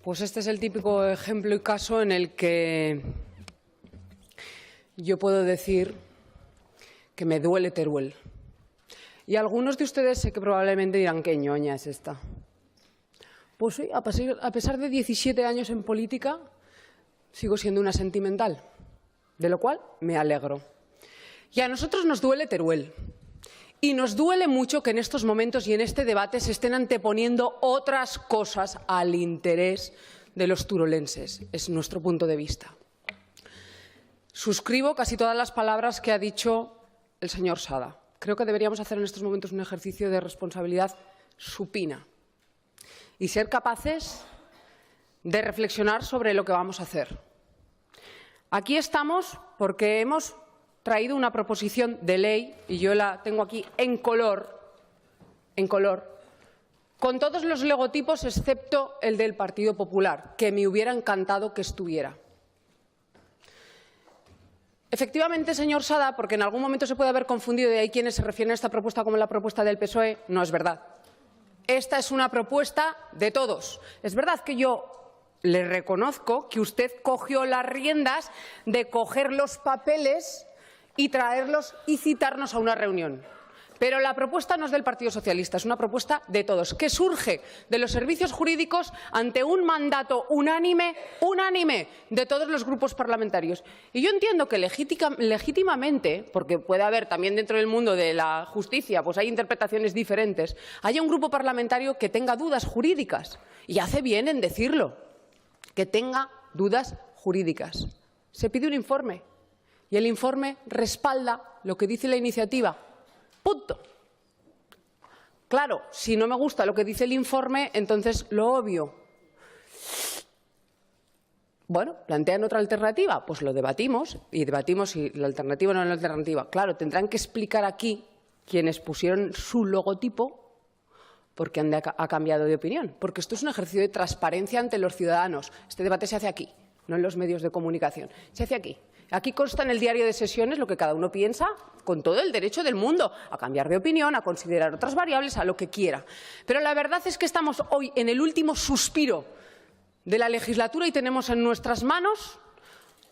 Pues este es el típico ejemplo y caso en el que yo puedo decir que me duele Teruel. Y algunos de ustedes sé que probablemente dirán, ¿qué ñoña es esta? Pues sí, a pesar de 17 años en política, sigo siendo una sentimental, de lo cual me alegro. Y a nosotros nos duele Teruel. Y nos duele mucho que en estos momentos y en este debate se estén anteponiendo otras cosas al interés de los turolenses. Es nuestro punto de vista. Suscribo casi todas las palabras que ha dicho el señor Sada. Creo que deberíamos hacer en estos momentos un ejercicio de responsabilidad supina y ser capaces de reflexionar sobre lo que vamos a hacer. Aquí estamos porque hemos traído una proposición de ley, y yo la tengo aquí en color, con todos los logotipos excepto el del Partido Popular, que me hubiera encantado que estuviera. Efectivamente, señor Sada, porque en algún momento se puede haber confundido y hay quienes se refieren a esta propuesta como la propuesta del PSOE, no es verdad. Esta es una propuesta de todos. Es verdad que yo le reconozco que usted cogió las riendas de coger los papeles y traerlos y citarnos a una reunión. Pero la propuesta no es del Partido Socialista, es una propuesta de todos, que surge de los servicios jurídicos ante un mandato unánime de todos los grupos parlamentarios. Y yo entiendo que legítimamente, porque puede haber también dentro del mundo de la justicia, pues hay interpretaciones diferentes, haya un grupo parlamentario que tenga dudas jurídicas. Y hace bien en decirlo, que tenga dudas jurídicas. Se pide un informe. Y el informe respalda lo que dice la iniciativa. Punto. Claro, si no me gusta lo que dice el informe, entonces lo obvio. Bueno, ¿plantean otra alternativa? Pues lo debatimos y debatimos si la alternativa o no es la alternativa. Claro, tendrán que explicar aquí quienes pusieron su logotipo porque ha cambiado de opinión. Porque esto es un ejercicio de transparencia ante los ciudadanos. Este debate se hace aquí, no en los medios de comunicación. Se hace aquí. Aquí consta en el diario de sesiones lo que cada uno piensa, con todo el derecho del mundo a cambiar de opinión, a considerar otras variables, a lo que quiera. Pero la verdad es que estamos hoy en el último suspiro de la legislatura y tenemos en nuestras manos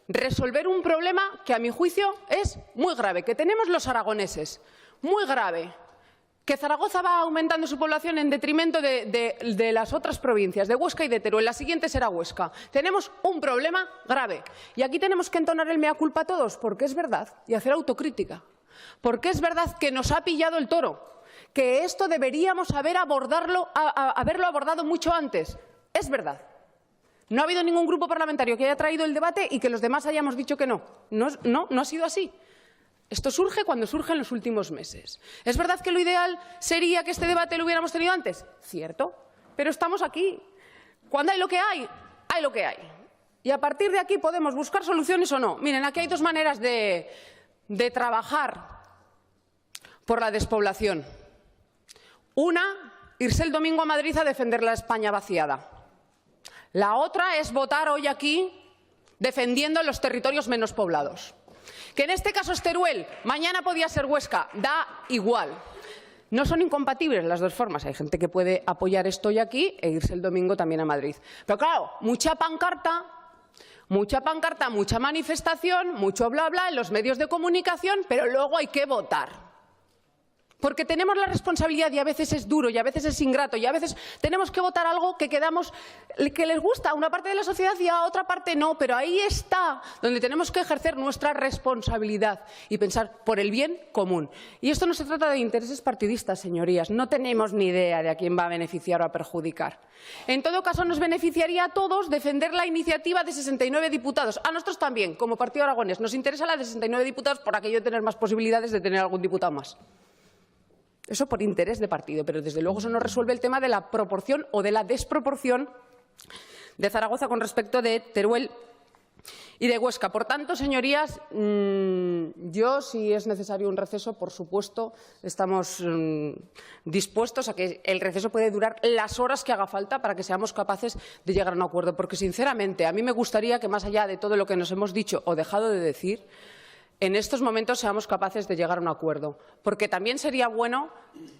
resolver un problema que, a mi juicio, es muy grave, que tenemos los aragoneses, muy grave. Que Zaragoza va aumentando su población en detrimento de las otras provincias, de Huesca y de Teruel. La siguiente será Huesca. Tenemos un problema grave. Y aquí tenemos que entonar el mea culpa a todos, porque es verdad, y hacer autocrítica. Porque es verdad que nos ha pillado el toro, que esto deberíamos haberlo abordado mucho antes. Es verdad. No ha habido ningún grupo parlamentario que haya traído el debate y que los demás hayamos dicho que no. No ha sido así. Esto surge cuando surge en los últimos meses. ¿Es verdad que lo ideal sería que este debate lo hubiéramos tenido antes? Cierto, pero estamos aquí. Cuando hay lo que hay lo que hay. Y a partir de aquí podemos buscar soluciones o no. Miren, aquí hay dos maneras de trabajar por la despoblación. Una, irse el domingo a Madrid a defender la España vaciada. La otra es votar hoy aquí defendiendo los territorios menos poblados. Que en este caso es Teruel, mañana podía ser Huesca, da igual. No son incompatibles las dos formas. Hay gente que puede apoyar esto hoy aquí e irse el domingo también a Madrid. Pero claro, mucha pancarta, mucha manifestación, mucho bla bla en los medios de comunicación, pero luego hay que votar. Porque tenemos la responsabilidad y a veces es duro y a veces es ingrato y a veces tenemos que votar algo que les gusta a una parte de la sociedad y a otra parte no. Pero ahí está donde tenemos que ejercer nuestra responsabilidad y pensar por el bien común. Y esto no se trata de intereses partidistas, señorías. No tenemos ni idea de a quién va a beneficiar o a perjudicar. En todo caso, nos beneficiaría a todos defender la iniciativa de 69 diputados. A nosotros también, como Partido Aragonés, nos interesa la de 69 diputados por aquello de tener más posibilidades de tener algún diputado más. Eso por interés de partido, pero desde luego eso no resuelve el tema de la proporción o de la desproporción de Zaragoza con respecto de Teruel y de Huesca. Por tanto, señorías, yo, si es necesario un receso, por supuesto, estamos dispuestos a que el receso puede durar las horas que haga falta para que seamos capaces de llegar a un acuerdo. Porque, sinceramente, a mí me gustaría que, más allá de todo lo que nos hemos dicho o dejado de decir, en estos momentos seamos capaces de llegar a un acuerdo, porque también sería bueno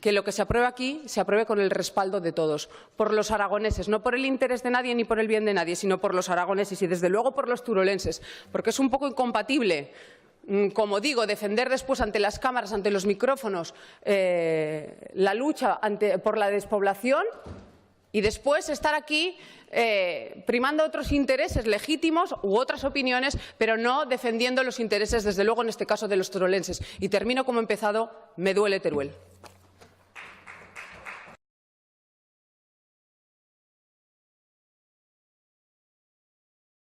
que lo que se apruebe aquí se apruebe con el respaldo de todos, por los aragoneses, no por el interés de nadie ni por el bien de nadie, sino por los aragoneses y, desde luego, por los turolenses, porque es un poco incompatible, como digo, defender después ante las cámaras, ante los micrófonos, la lucha por la despoblación y después estar aquí primando otros intereses legítimos u otras opiniones, pero no defendiendo los intereses, desde luego, en este caso, de los turolenses. Y termino como he empezado: me duele Teruel.